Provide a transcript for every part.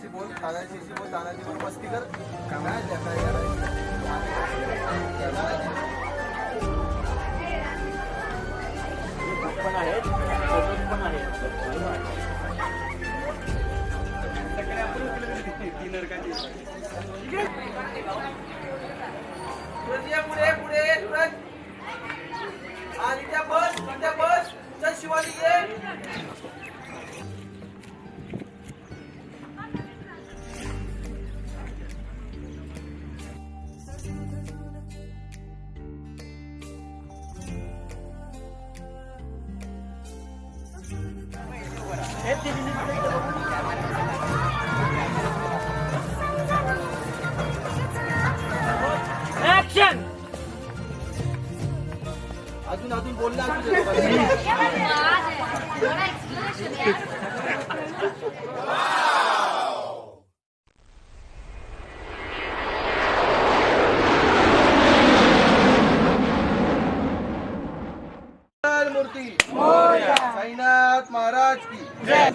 बोल तानाजी बोल तानाजी बरोबर मस्ती कर काय पण आहेत पण आहेत पुढे पुढे सूरज आणि त्या बस चल शिवाली ये ऍक्शन अजून बोलला मूर्ती साईनाथ महाराज की जय.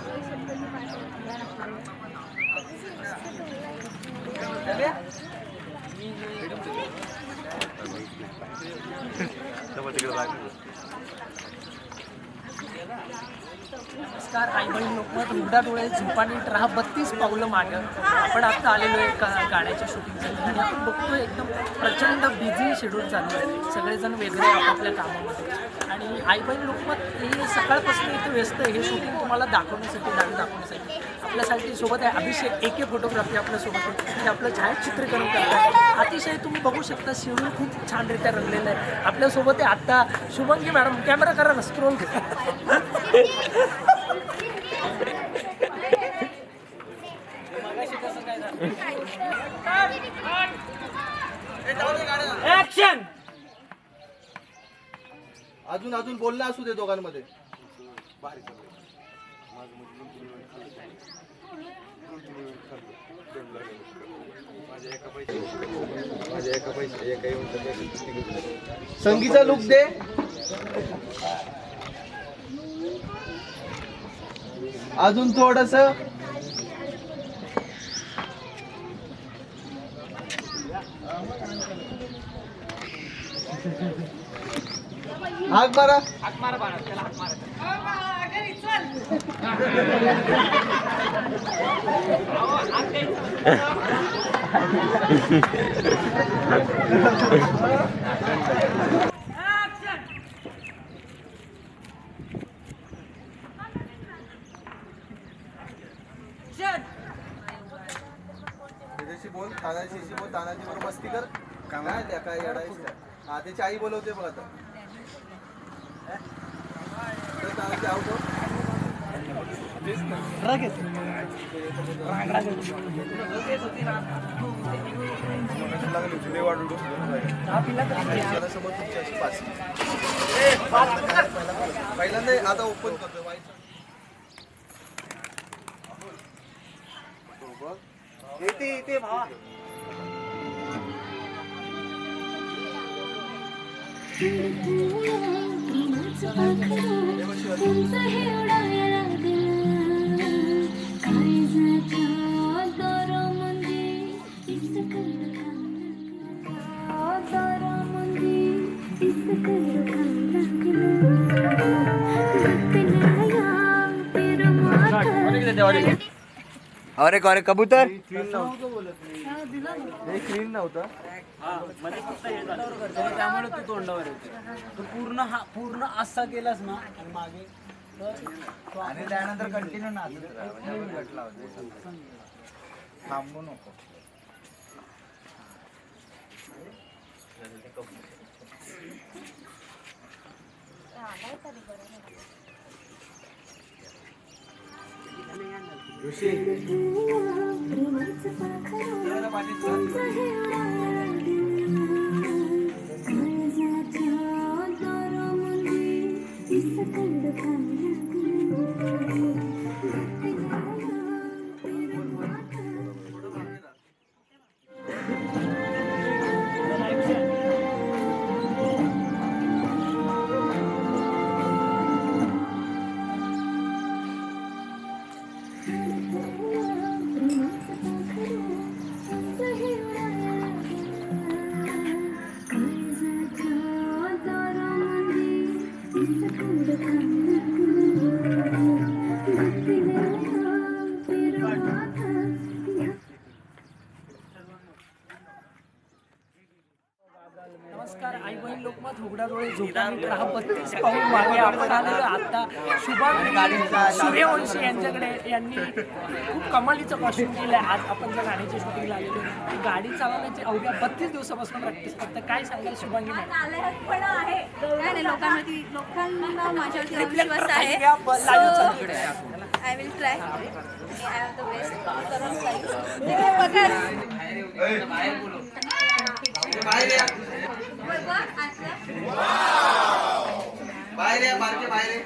नमस्कार. आई बहीण लोकमत उघडा डोळे झोपाने राहा 32 पावलं मागं. आपण आता आलेलो आहे गाण्याच्या शूटिंगसाठी आणि आपण बघतोय एकदम प्रचंड बिझी शेड्यूल चालू आहे. सगळेजण वेगळे आपापल्या कामामध्ये आणि आई बहीण लोकमत हे सकाळपासून इथे व्यस्त आहे. हे शूटिंग तुम्हाला दाखवण्यासाठी दाखवण्यासाठी आपल्यासाठी सोबत आहे अभिषेक AK फोटोग्राफी आपल्यासोबत आहे. ते आपलं छायाचित्रीकरण करतात. अतिशय तुम्ही बघू शकता शेड्यूल खूप छानरित्या रंगलेलं आहे. आपल्यासोबत आहे आत्ता शुभंगी मॅडम. कॅमेरा करा ना स्क्रोल. ऍक्शन अजून बोलणं असू दे दोघांमध्ये. संगीचा लुक दे. अजून थोडस हाक मारा बाळा त्याला हाक मारा. बोल तानाजी बरोबर मस्ती कर काय त्या काय येडायच का. हा त्याची आई बोलवते बघ आता. पहिल्यांदा आता ओपन करतो. इथे भावा अरे कबूतर क्लीन नव्हतं. त्यामुळे तू तोंडावर येते. तू पूर्ण असा केलास ना आणि मागे आणि त्यानंतर कंटिन्यू थांबू नको. ऋषी नमस्कार, आई बहीण लोकमत हुगडा डोळे झोपडानी राहा 32 पाऊल मागे आपण आलेलो आता शुभांगी सूर्यवंशी यांनी खूप कमालीचं कॉस्ट्युम केलं आहे. आज आपण ज्या गाडीच्या शूटिंगला आलेलो ती गाडी चालवण्याची अवघ्या 32 दिवसापासून प्रॅक्टिस करतं. काय सांगाल शुभांगी मॅडम? लोकांना माझ्यावरती विश्वास आहे. I will try. I am the best. करून जाईल. बाहेर या बाहेर या बाहेर